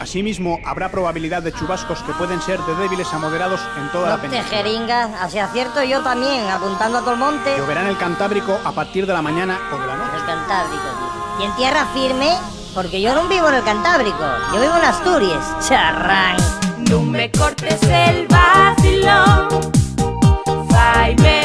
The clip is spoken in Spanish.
Asimismo, habrá probabilidad de chubascos que pueden ser de débiles a moderados en toda la península. Jeringas, así acierto yo también, apuntando a todo el monte. Lloverá en el Cantábrico a partir de la mañana o de la noche. El Cantábrico, tío. Y en tierra firme, porque yo no vivo en el Cantábrico, yo vivo en Asturias. Charrán. No me cortes el vacilón, Jaime.